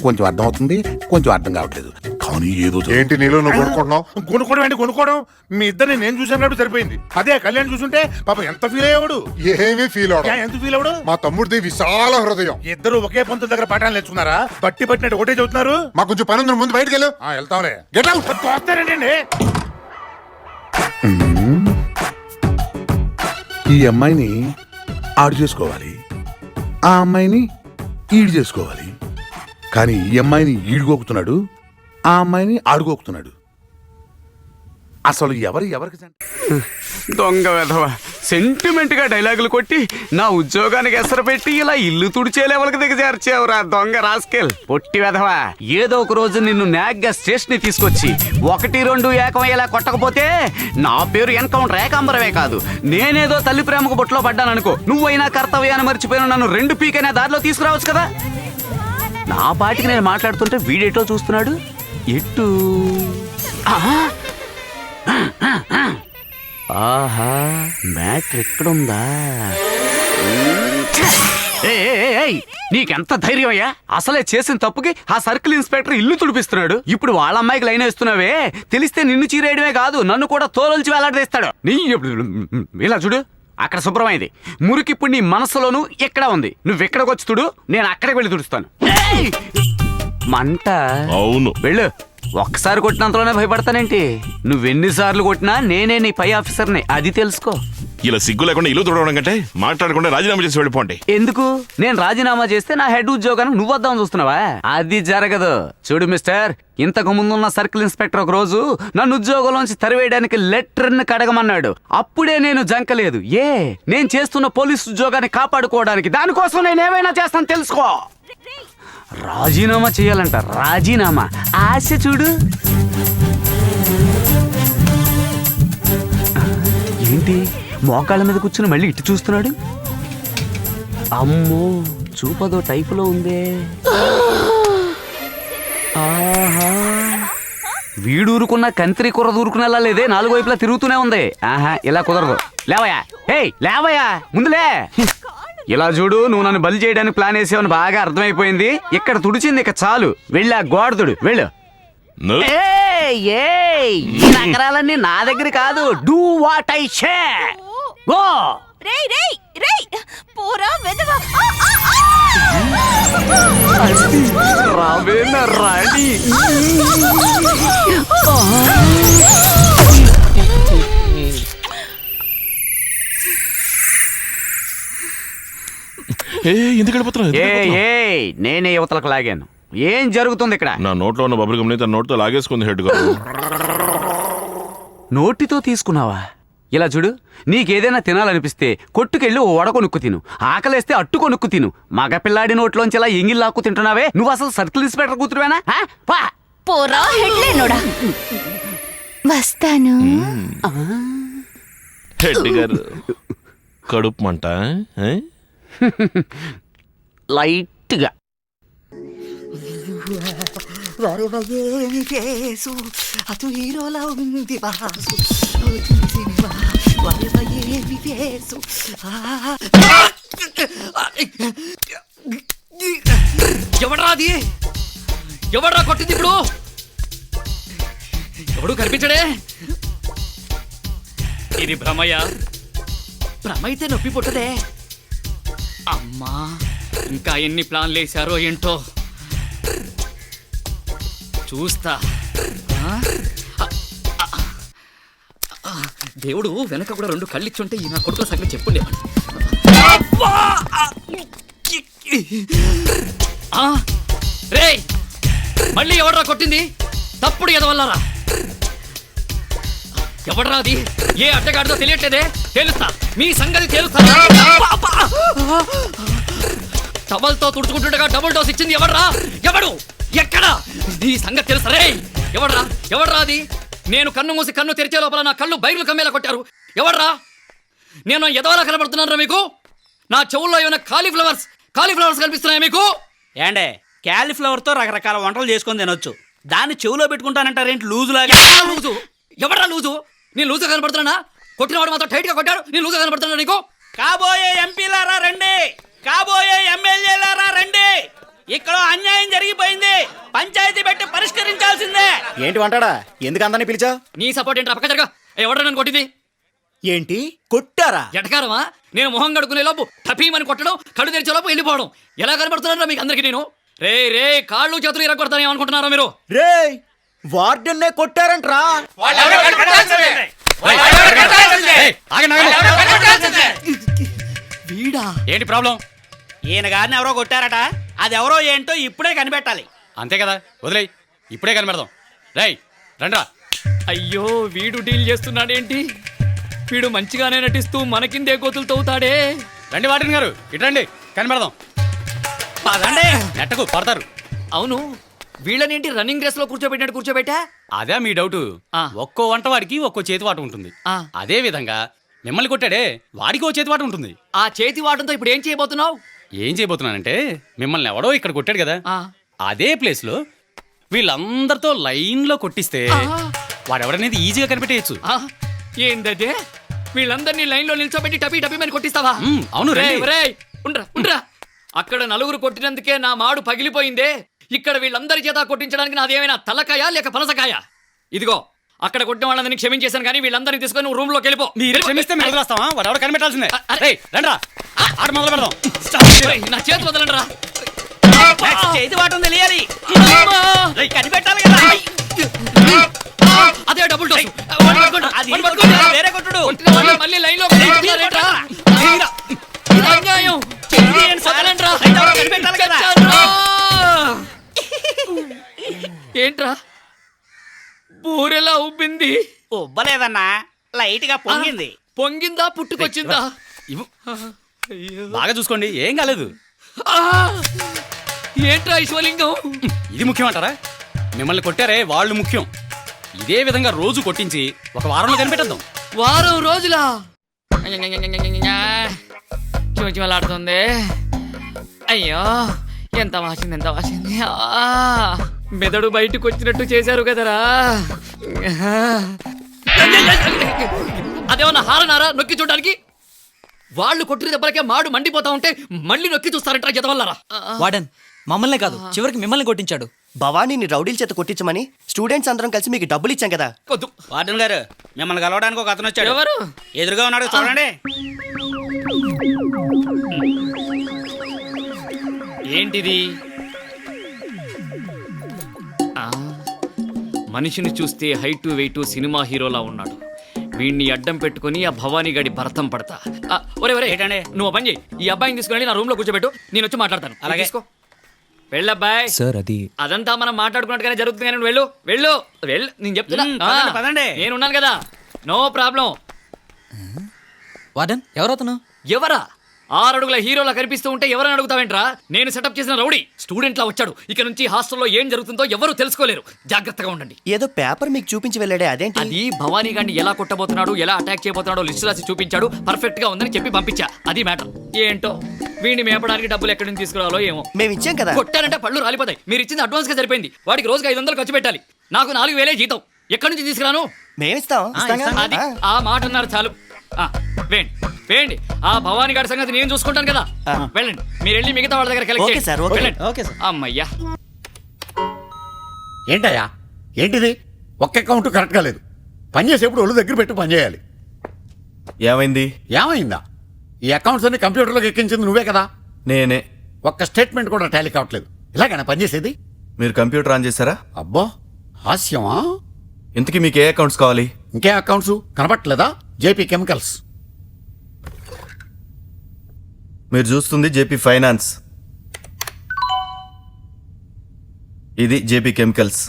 కొంచెం అర్థం అవుతుంది, కొంచెం అర్థం కావట్లేదు. కానీ ఏదో ఏంటి నీలో నువ్వు కొనుక్కుంటున్నావు? కొనుక్కోవడం ఏంటి? కొనుక్కోవడం మీ ఇద్దరిని నేను చూసాను సరిపోయింది. అదే కళ్యాణ్ చూసుంటే పాప ఎంత ఫీల్ అయ్యేవాడు. ఏమీ ఫీల్ అవడం. ఎంత ఫీల్ అవడు? మా తమ్ముడిది విశాల హృదయం. ఇద్దరు ఒకే పంతుల దగ్గర పాఠాలు నేర్చుకున్నారా? బట్టి పట్టినట్టు ఒకటే చదువుతున్నారు. మా కొంచెం పని ఉంది, ముందు బయటకు వెళ్ళు. వెళ్తాంలే. Get out. వస్తారండి. ఈ అమ్మాయిని ఆడు చేసుకోవాలి, ఆ అమ్మాయిని ఈడు చేసుకోవాలి. కానీ ఈ అమ్మాయిని ఈడుకోకుతున్నాడు, ఆ అమ్మాయిని ఆడుకోకుతున్నాడు. అసలు ఎవరికి దొంగ వెధవ సెంటిమెంట్ గా డైలాగులు కొట్టి నా ఉద్యోగానికి ఎసరు పెట్టి ఇలా ఇల్లు తుడిచే లెవెల్కి దిగజార్చావురా దొంగ రాస్కెల్. పొట్టి వెధవ, ఏదో ఒక రోజు నిన్ను నాగ్గా స్టేషన్ ని తీసుకొచ్చి 1-2 ఏకమయ్యేలా కొట్టకపోతే నా పేరు ఎన్కౌంటర్ ఏకాంబరమే కాదు, నేనేదో తల్లి ప్రేమకు బొట్లో పడ్డాననుకో, నువ్వైనా కర్తవ్యాన్ని మర్చిపోయిన నన్ను 2 పీకైనా దారిలో తీసుకురావచ్చు కదా. నా పాటికి నేను మాట్లాడుతుంటే వీడేటో చూస్తున్నాడు. ఎట్టు ఆహా, మ్యాటర్ ఎక్కడుందా? నీకెంత ధైర్యం అయ్యా? అసలే చేసిన తప్పుకి ఆ సర్కిల్ ఇన్స్పెక్టర్ ఇల్లు తుడిపిస్తున్నాడు. ఇప్పుడు వాళ్ళ అమ్మాయికి లైన్ వేస్తున్నావే, తెలిస్తే నిన్ను చీరేయడమే కాదు నన్ను కూడా తోలొల్చి వేలాడదీస్తాడు. నీ ఇలా చూడు, అక్కడ శుభ్రమైంది మురికి ఇప్పుడు నీ మనసులోను ఎక్కడ ఉంది. నువ్వు ఎక్కడికి వచ్చి తుడు, నేను అక్కడికి వెళ్ళి తుడుస్తాను. మంట. అవును, వెళ్ళు. ఒక్కసారి కొట్టినంతలోనే భయపడతానేంటి? నువ్వెన్నిసార్లు కొట్టినా నేనే నీ పై ఆఫీసర్ని, అది తెలుసుకో. ఇలా సిగ్గు లేకుండా ఇల్లు తుడవడం కంటే మాట్లాడకుండా రాజీనామా చేసి వెళ్ళిపోండి. ఎందుకు? నేను రాజీనామా చేస్తే నా హెడ్ ఉద్యోగానికి నువ్వు వద్దామని చూస్తున్నావా? అది జరగదు. చూడు మిస్టర్, ఇంతకు ముందున్న సర్కిల్ ఇన్స్పెక్టర్ ఒక రోజు నన్ను ఉద్యోగంలోంచి తరివేయడానికి లెటర్ని కడగమన్నాడు. అప్పుడే నేను జంకలేదు. నేను చేస్తున్న పోలీసు ఉద్యోగాన్ని కాపాడుకోవడానికి. దానికోసం నేను ఏమైనా చేస్తాను తెలుసుకో. రాజీనామా చేయాలంట. రాజీనామా ఆశ చూడు. ఏంటి మోకాళ్ళ మీద కూర్చుని మళ్ళీ ఇటు చూస్తున్నాడు? అమ్మో, చూపదో టైపులో ఉందే. ఆహా, వీడూరుకున్న కంత్రి కూర దూరుకునేలా లేదే, 4 వైపులా తిరుగుతూనే ఉంది. ఆహా, ఇలా కుదరదు. లేవయా, లేవయా, ముందులే. ఇలా చూడు, నువ్వు నన్ను బలి చేయడానికి ప్లాన్ వేసావని బాగా అర్థమైపోయింది. ఇక్కడ తుడిచింది, ఇక చాలు. వెళ్ళా గోడతుడు, వెళ్ళు. ఈ నగరాలన్నీ నా దగ్గర కాదు. Do what I say. Go. రేయ్ రేయ్ రేయ్ పోరా వెదవా రావే నా రాణి. ఎందుకు వెళ్ళిపోతున్నావు? నేనే యువతలకు లాగాను. ఏం జరుగుతుంది ఇక్కడ? నా నోట్లో ఉన్న బబుల్ గమ్ని తన నోట్తో లాగేసుకుంది హెడ్ గారు. నోటితో తీసుకున్నావా? ఇలా చూడు, నీకేదైనా తినాలనిపిస్తే కొట్టుకెళ్ళి ఓ వడ కొనుక్కు తిను, ఆకలేస్తే అట్టు కొనుక్కు తిను. మగపిల్లాడి నోట్లోంచి ఇలా ఎంగిల్ లాక్కు తింటున్నావే, నువ్వు అసలు సర్కిల్ ఇన్స్పెక్టర్ కూతురువేనా? పోరా హెడ్లేనోడా. వస్తాను. హెడ్ గారు కడుపు మంట లైట్గా. అటు హీరోలా ఉంది బాసు. ఎవడ్రా అది? ఎవడ్రా కొట్టింది ఇప్పుడు? ఎవడు కనిపించడే? ఇది భ్రమయ్య. భ్రమైతే నొప్పి పుట్టదే. అమ్మా, ఇంకా ఎన్ని ప్లాన్లు వేశారో ఏంటో చూస్తా. దేవుడు వెనక కూడా 2 కళ్ళిచ్చుంటే ఈ నా కొడుకుల సంగతి చెప్పుండేవాడు. రేయ్, మళ్ళీ ఎవడ్రా కొట్టింది? తప్పుడు ఎదవల్లారా. ఎవడ్రా అది? ఏ అడ్డగాడితో తెలియట్లేదే. తెలుస్తా, మీ సంగతి తెలుస్తా. టవల్తో తుడుచుకుంటుండగా డబుల్ డోస్ ఇచ్చింది ఎవడ్రా? ఎవడు? ఎక్కడ? నీ సంగతి తెలుసా? రేయ్, ఎవడ్రా అది? నేను కన్ను మూసి కన్ను తెరిచే లోపల నా కళ్ళు బైర్లు కమ్మేలా కొట్టారు. ఎవడ్రా? నేను ఎదవలా కనబడుతున్నారా మీకు? నా చెవుల్లో ఏమైనా కాలీఫ్లవర్స్ కనిపిస్తున్నాయా మీకు? ఏండే, క్యాలీఫ్లవర్ తో రకరకాల వంటలు చేసుకొని తినొచ్చు, దాన్ని చెవులో పెట్టుకుంటానంటారేంటి లూజు లాగా? లూజు? ఎవడ్రా లూజు? నేను లూజుగా కనబడుతున్నా? కొట్టినవాడు మాత్రం టైట్ గా కొట్టాడు, నేను లూజుగా కనబడుతున్నా నీకు? కాబోయే ఎంపీలారా రండి, కాబోయే ఎమ్మెల్యేలారా రండి. ఇక్కడ అన్యాయం జరిగిపోయింది, పంచాయతీ పెట్టి పరిష్కరించాల్సిందే. ఏంటి వంటాడా? ఎందుకు అందరినీ పిలిచా? నీ సపోర్ట్ ఏంటి? పక్క జరగా. ఎవడ్రా నన్ను కొట్టింది? ఏంటి కొట్టారా? ఎటకారమా? నేను మొహం కడుకునే లోపు టపీమని కొట్టడం, కళ్ళు తెరిచే లోపు వెళ్ళిపోవడం. ఎలా కనబడుతున్నారా మీకు అందరికి నేను? రే కాళ్ళు చేతులు ఇరగొడతానే అనుకుంటున్నారా మీరు? రే, వార్డెన్నే కొట్టారంట్రా. వీడా? ఏంటి ప్రాబ్లం? ఈయన గారిని ఎవరో కొట్టారట, అది ఎవరో ఏంటో ఇప్పుడే కనిపెట్టాలి. అంతే కదా, వదిలే, ఇప్పుడే కనిపెడదాం. రేయ్ రండ్రా. అయ్యో, వీడు డీల్ చేస్తున్నాడేంటి? వీడు మంచిగానే నటిస్తూ మనకిందే గోతులు తవ్వుతాడే. రండి వార్డెన్ గారు, ఇట్రండి, కనిపెడదాం. పదండి. నెట్టకు పడతారు. అవును, వీళ్ళనేంటి రన్నింగ్ రేస్ లో కూర్చోబెట్టా? అదే మీ డౌట్. ఒక్కో వంటవాడికి ఒక్కో చేతివాట ఉంటుంది. అదే విధంగా మిమ్మల్ని కొట్టాడే, వాడికి ఓ చేతివాట ఉంటుంది. ఆ చేతి వాటంతో ఇప్పుడు ఏం చేయబోతున్నావు? ఏం చేయబోతున్నానంటే, మిమ్మల్ని ఎవడో ఇక్కడ కొట్టాడు కదా, అదే ప్లేస్ లో వీళ్ళందరితో లైన్ లో కొట్టిస్తే వాడెవడనేది ఈజీగా కనిపెట్టేయచ్చు. ఏందదే? వీళ్ళందరినీ లైన్ లో నిల్చోబెట్టి టపీ మని కొట్టిస్తావా? అవును. ఉండ్రా. అక్కడ 4 కొట్టినందుకే నా మాడు పగిలిపోయిందే. ఇక్కడ వీళ్ళందరి చేత కొట్టించడానికి నాదేమైనా తలకాయ లేక పనసకాయ? ఇదిగో, అక్కడ కొట్టిన వాళ్ళందరినీ క్షమించేశాను, కానీ వీళ్ళందరినీ తీసుకొని నువ్వు రూమ్ లోకి వెళ్ళిపో. మీరు క్షమిస్తే మేము వదిలేస్తామా? వాడు ఎవరు కనిపెట్టాల్సిందే. రండ్రా, ఆట మొదలు పెడదాం. నా చేతి వదలండ్రా. చేతి వాటం తెలియాలి, కనిపెట్టాలి కదా. అదే డబుల్ డోస్. వేరే కొట్టుడు. మళ్ళీ లైన్ లో అన్యాయం. ఏంట్రా బూరెలా ఉబ్బింది? ఉబ్బలేదన్నా, లైట్ గా పొంగింది. పొంగిందా పుట్టుకొచ్చిందా? బాగా చూసుకోండి, ఏం కాలేదు. ఏంట్రా ఈశ్వలింగం? ఇది ముఖ్యం అంటారా? మిమ్మల్ని కొట్టారే వాళ్ళు ముఖ్యం. ఇదే విధంగా రోజు కొట్టించి ఒక వారంలో కనిపెట్టేద్దాం. వారం రోజులా? చూచిమలాడుతుంది. అయ్యో, ఎంత వాసింది. మెదడు బయటకు వచ్చినట్టు చేశారు కదరా. అదేమన్నా హారనారా నొక్కి చూడడానికి? వాళ్ళు కొట్టిన దెబ్బలకే మాడు మండిపోతా ఉంటే మళ్ళీ నొక్కి చూస్తారంట జతవల్లరా. వార్డెన్ మమ్మల్నే కాదు, చివరికి మిమ్మల్ని కొట్టించాడు. భవానీని రౌడీల చేత కొట్టించమని స్టూడెంట్స్ అందరం కలిసి మీకు డబ్బులు ఇచ్చాం కదా. వార్డెన్ గారు, మిమ్మల్ని కలవడానికి ఒక అతను వచ్చాడు. ఎవరు? ఎదురుగా ఉన్నాడు, చూడండి. ఏంటిది? మనిషిని చూస్తే హైటు వెయిటు సినిమా హీరోలా ఉన్నాడు. వీడిని అడ్డం పెట్టుకుని ఆ భవానీ గడి భరతం పడతా. ఒరే ఒరే ఏంటంటే నువ్వు పని చేయి, ఈ అబ్బాయిని తీసుకుని నా రూమ్ లో కూర్చోబెట్టు, నేను వచ్చి మాట్లాడతాను. అలాగే తీసుకో. వెళ్ళబ్బాయ్. సార్ అది అదంతా మనం మాట్లాడుకున్నట్టుగానే జరుగుతుంది కానీ వెళ్ళు వెళ్ళు వెళ్ళు, నేను చెప్తున్నా. నేను ఉన్నాను కదా, నో ప్రాబ్లం. వార్డెన్ ఎవరవుతున్నా? ఎవరా? 6 అడుగుల హీరోలా కనిపిస్తూ ఉంటే ఎవరని అడుగుతావేంట్రా? నేను సెటప్ చేసిన రౌడీ స్టూడెంట్ లా వచ్చాడు. ఇక నుంచి హాస్టల్లో ఏం జరుగుతుందో ఎవరు తెలుసుకోలేరు. జాగ్రత్తగా ఉండండి. ఏదో పేపర్ మీకు చూపించి వెళ్ళాడే అదేంటి? అది భవానీ గారిని ఎలా కొట్టబోతున్నాడు, ఎలా అటాక్ చేయబోతున్నాడో లిస్టు రాసి చూపించాడు. పర్ఫెక్ట్ గా ఉందని చెప్పి పంపించా. అది మ్యాటర్. ఏంటో వీడిని మేపడానికి డబ్బులు ఎక్కడి నుంచి తీసుకురావాలో ఏమో. మేము ఇచ్చాం కదా. కొట్టారంటే పళ్ళు రాలిపోతాయి. మీరు ఇచ్చింది అడ్వాన్స్ గా సరిపోయింది. వాడికి రోజుకి 500 ఖర్చు పెట్టాలి. నాకు 4000 జీతం. ఎక్కడి నుంచి తీసుకురాను? మేమిస్తాం. అది ఆ మాట అన్నారు చాలు. వేయండి వేయండి. ఆ భవానీ గారి సంగతి నేను చూసుకుంటాను కదా. వెళ్ళండి, మీరు వెళ్ళి మిగతా వాళ్ళ దగ్గర కలెక్ట్ చేయండి. అమ్మయ్యా. ఏంటయ్యా ఏంటిది? ఒక్క అకౌంట్ కరెక్ట్గా లేదు. పని చేసేప్పుడు ఒళ్ళు దగ్గర పెట్టి పని చేయాలి. ఏమైంది? ఏమైందా? ఈ అకౌంట్స్ అన్ని కంప్యూటర్లోకి ఎక్కించింది నువ్వే కదా. నేనే. ఒక్క స్టేట్మెంట్ కూడా టాలీ కావట్లేదు. ఇలాగైనా పనిచేసేది? మీరు కంప్యూటర్ ఆన్ చేశారా? అబ్బో హాస్యమా. ఇంతకీ మీకు ఏ అకౌంట్స్ కావాలి? ఇంకే అకౌంట్స్ కనపట్లేదా? JP chemicals. మీరు చూస్తుంది జేపీ ఫైనాన్స్, ఇది జేపీ కెమికల్స్.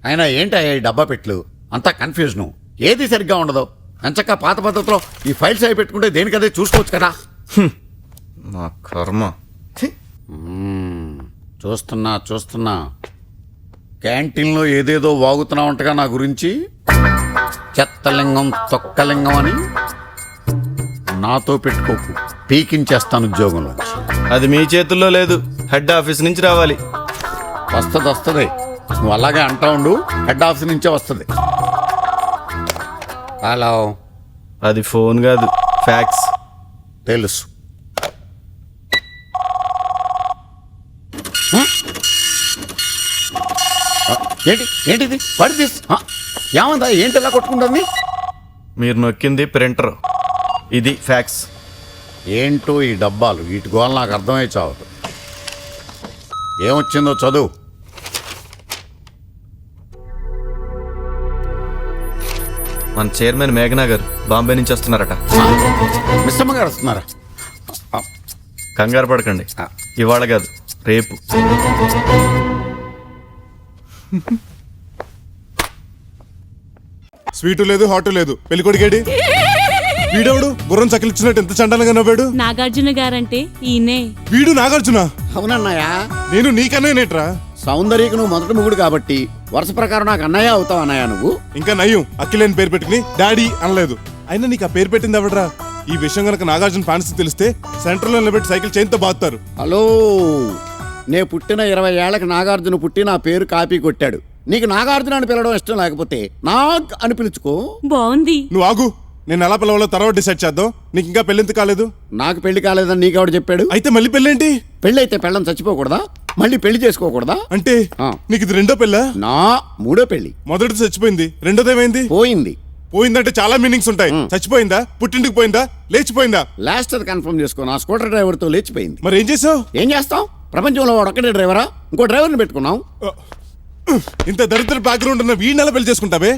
అయినా ఏంటయ్యా ఈ డబ్బా పెట్లు? అంతా కన్ఫ్యూజను, ఏది సరిగ్గా ఉండదు. ఎంచక్క పాత పద్ధతిలో ఈ ఫైల్స్ అవి పెట్టుకుంటే దేనికదే చూసుకోవచ్చు కదా. నా కర్మ. చూస్తున్నా క్యాంటీన్లో ఏదేదో వాగుతున్నా ఉంటగా నా గురించి. చెత్తలింగం తొక్కలింగం అని నాతో పెట్టుకోకు, పీకించేస్తాను ఉద్యోగంలో. అది మీ చేతుల్లో లేదు, హెడ్ ఆఫీస్ నుంచి రావాలి. వస్తుంది. నువ్వు అలాగే అంటా ఉండు, హెడ్ ఆఫీస్ నుంచే వస్తుంది. హలో. అది ఫోన్ కాదు, ఫ్యాక్స్. తెలుసు. ఏంటిది? What this? ఏమందా? ఏంటి ఎలా కొట్టుకుంటుంది? మీరు నొక్కింది ప్రింటర్, ఇది ఫ్యాక్స్. ఏంటో ఈ డబ్బాలు, వీటి గోల నాకు అర్థమై చావదు. ఏమొచ్చిందో చదువు. మన చైర్మన్ మేఘనా గారు బాంబే నుంచి వస్తున్నారట. మిస్సమ్మ గారు వస్తున్నారా? కంగారు పడకండి, ఇవాళ కాదు రేపు. స్వీటు లేదు, హాటు లేదు. పెళ్ళికొడికేడి? వీడెవడు గుర్రం చకిలిచ్చినట్టు ఎంత చండాలంగా నవ్వాడు? నాగార్జున గారంటే ఈయనే. వీడు నాగార్జున? అవునన్నయ్యా. నేను నీకన్నా నేట్రా. సౌందర్యకు నువ్వు మొదటి మొగుడు కాబట్టి వరుస ప్రకారం నాకు అన్నయ్య అవుతావు. అన్నయ్య నువ్వు ఇంకా నయ్యం, అక్కిలేని పేరు పెట్టుకుని డాడీ అనలేదు. అయినా నీకు ఆ పేరు పెట్టింది ఎవడరా? ఈ విషయం కనుక నాగార్జున ఫ్యాన్స్ తెలిస్తే సెంటర్ లో నిలబెట్టి సైకిల్ చైన్తో బాగుతారు. హలో, నే పుట్టిన 20 ఏళ్లకు నాగార్జున పుట్టి నా పేరు కాపీ కొట్టాడు. నీకు నాగార్జున అని పిలవడం ఇష్టం లేకపోతే నాగ్ అని పిలుచుకో. బాగుంది. నువ్వు ఆగు, నేను ఎలా పిలవాలో తర్వాత డిసైడ్ చేద్దాం. నీకు ఇంకా పెళ్ళెంత కాలేదు? నాకు పెళ్లి కాలేదని నీకెవడు చెప్పాడు? అయితే మళ్ళీ పెళ్ళేంటి? పెళ్లి అయితే పెళ్ళం చచ్చిపోకూడదా? మళ్ళీ పెళ్లి చేసుకోకూడదా? అంటే నీకు ఇది రెండో పెళ్ళా? నా మూడో పెళ్లి. మొదటిది చచ్చిపోయింది, రెండోది ఏమైంది? పోయింది. పోయిందంటే చాలా మీనింగ్స్ ఉంటాయి. చచ్చిపోయిందా, పుట్టింటికి పోయిందా, లేచిపోయిందా? లాస్ట్ అది కన్ఫర్మ్ చేసుకో. నా స్కూటర్ డ్రైవర్ తో లేచిపోయింది. మరి ఏం చేసావు? ఏం చేస్తాం? ప్రపంచంలో వాడు ఒక్కడే డ్రైవరా? ఇంకో డ్రైవర్ని పెట్టుకున్నాం. ఇంత దరిద్ర బ్యాక్గ్రౌండ్ ఉన్న వీడిని ఎలా పెళ్లి చేసుకుంటావే?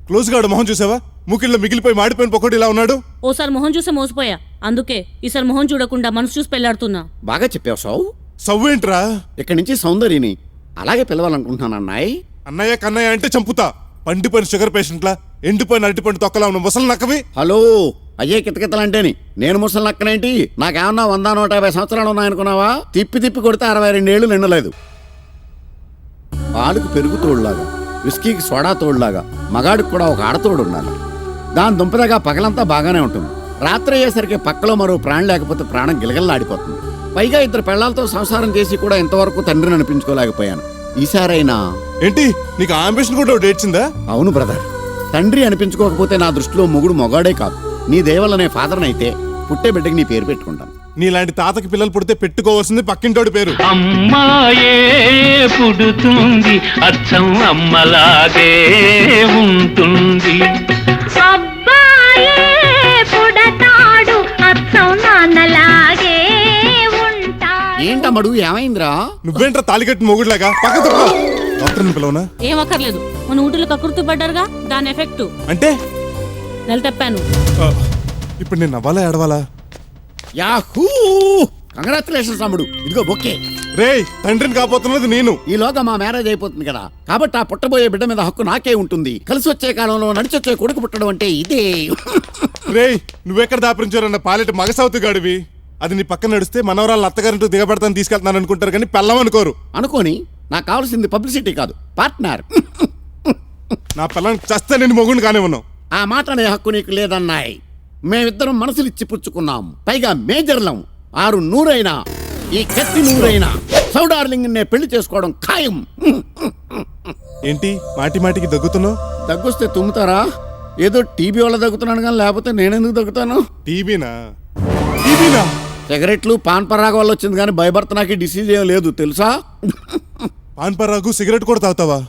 క్లోజ్ గా మొహం చూసావా? ముకిల్లో మిగిలిపోయి మాడిపోయిన పొక్కటి ఇలా ఉన్నాడు. ఓసారి మొహం చూసే మోసపోయా, అందుకే ఈసారి మొహం చూడకుండా మనసు చూసి పెళ్లాడుతున్నా. బాగా చెప్పావు సౌ. సవ్వేంట్రా? ఇక్కడి నుంచి సౌందర్యని అలాగే పిలవాలనుకుంటున్నాను అన్నాయ్. అన్నయ్య కన్నయ్య అంటే చంపుతా. పండిపోయిన షుగర్ పేషెంట్లా, ఎండిపోయిన అరటిపండు తొక్కలా ఉన్న ముసలి నక్కవి. హలో, అయ్యే కితకితలంటేని నేను ముసలి నక్కనేంటి? నాకేమన్నా 100-150 సంవత్సరాలు ఉన్నాయనుకున్నావా? తిప్పి తిప్పి కొడితే 62 ఏళ్ళు నిండలేదు. పాలుకు పెరుగు తోడులాగా, విస్కీకి సోడా తోడులాగా మగాడికి కూడా ఒక ఆడతోడు ఉండాలి. దాని దుంపదగా పగలంతా బాగానే ఉంటుంది. రాత్రి అయ్యేసరికి పక్కలో మరో ప్రాణం లేకపోతే ప్రాణం గిలగల్లాడిపోతుంది. పైగా 2 పెళ్లాలతో సంసారం చేసి కూడా ఇంతవరకు తండ్రిని అనిపించుకోలేకపోయాను. ఈసారైనా. ఏంటి నీకు అంబిషన్ కూడా డేట్సిందా? అవును బ్రదర్, తండ్రి అనిపించుకోకపోతే నా దృష్టిలో మొగుడు మొగాడే కాదు. నీ దేవలనే ఫాదర్నైతే పుట్టే బిడ్డకి నీ పేరు పెట్టుకుంటాను. నీలాంటి తాతకి పిల్లలు పుడితే పెట్టుకోవాల్సింది పక్కింటోడి పేరు. అమ్మాయే పుడుతుంది, అచ్చం అమ్మలాగే ఉంటుంది. అబ్బాయే అచ్చం నాన్నలాగే ఉంటా. ఏంటమ్మడు ఏమైందిరా? నువ్వేంట్రా తాలికట్టిన మొగుడులాగా పక్క తప్పుకో. డాక్టర్ని పిలవనా? ఏం అక్కర్లేదు, మన ఊటిలో కకృతి పడ్డారుగా, దాని ఎఫెక్ట్. అంటే నెల తప్పాను. ఆ, ఇప్పుడు నేను నవ్వాలా ఏడవాలా? యాహూ! కంగ్రాచులేషన్స్ అమ్ముడు, ఇదిగో బొక్కే. రేయ్, తండ్రిని కాబోతున్నది నేను. ఈలోగా మా మ్యారేజ్ అయిపోతుంది కదా, కాబట్టి ఆ పుట్టబోయే బిడ్డ మీద హక్కు నాకే ఉంటుంది. కలిసి వచ్చే కాలంలో నడిచొచ్చే కొడుకు పుట్టడం అంటే ఇదే. రేయ్, నువ్వెక్కడ దాపరించారన్న పాలెట మగసవుతు గాడివి. అది నీ పక్కన నడిస్తే మనవరాలు అత్తగారింటూ దిగబడతాను తీసుకెళ్తాను అనుకుంటారు కానీ పెళ్ళం అనుకోరు. అనుకోని నాకు కావాల్సింది పబ్లిసిటీ కాదు, పార్ట్నర్. నా పిల్లని చస్తే నేను మొగుడిని కానే ఉన్నావు. ఆ మాట అనే హక్కు నీకు లేదన్నాయి. మేమిద్దరం మనసులు ఇచ్చి పుచ్చుకున్నాం, పైగా మేజర్లం. 600 ఈ కత్తి 100 సౌడార్లింగ్ నే పెళ్లి చేసుకోవడం ఖాయం. ఏంటి మాటి మాటికి దగ్గుతున్నావు? దగ్గొస్తే తుమ్ముతారా? ఏదో టీబీ వల్ల దగ్గుతున్నాను కానీ లేకపోతే నేనెందుకు దగ్గుతాను? టీబీనా? సిగరెట్లు పాన్ పరాగ వల్ల వచ్చింది కానీ భయభర్త నాకు డిసీజ్ ఏం లేదు తెలుసా? పాన్ పరాగు సిగరెట్ కూడా తాగుతావా?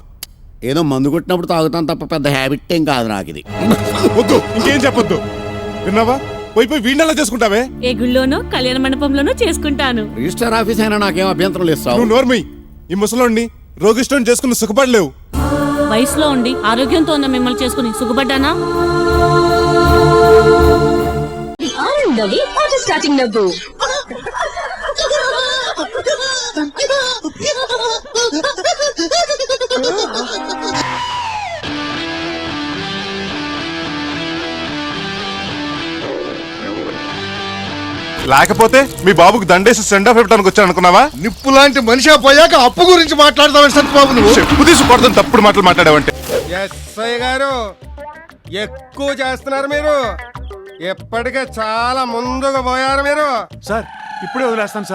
ఏదో మందు కొట్టినప్పుడు తాగుతాను తప్ప పెద్ద హ్యాబిట్ ఏం కాదు నాకు ఇది. వద్దు, ఇంకేం చెప్పొద్దు. విన్నావా? పోయి వీణ్ణలా చేసుకుంటావే. ఏ గుళ్ళోనో కళ్యాణ మండపంలోనో చేసుకుంటాను. రిజిస్టర్ ఆఫీస్ అయినా నాకేం అభ్యంతరం లేదు. నువ్వు నోర్మై. ఈ ముసలోడిని రోగిష్టం చేసుకుని సుఖపడలేవు. వయసులో ఉండి ఆరోగ్యంతో ఉన్న మిమ్మల్ని చేసుకుని సుఖపడ్డానా? స్టార్టింగ్ నవ్వు. లేకపోతే మీ బాబుకి దండేసి సెండ్ ఆఫ్ ఇవ్వడానికి వచ్చాను అనుకున్నావా? నిప్పు లాంటి మనిషి పోయాక అప్పు గురించి మాట్లాడతావు సత్యబాబు. నువ్వు చెప్పు తీసుకోవడం తప్పుడు మాటలు మాట్లాడావంటే. ఎస్ఐ గారు ఎక్కువ చేస్తున్నారు మీరు. ఎప్పటికే చాలా ముందుగా పోయారు మీరు. సార్ ఇప్పుడే వదిలేస్తాను సార్.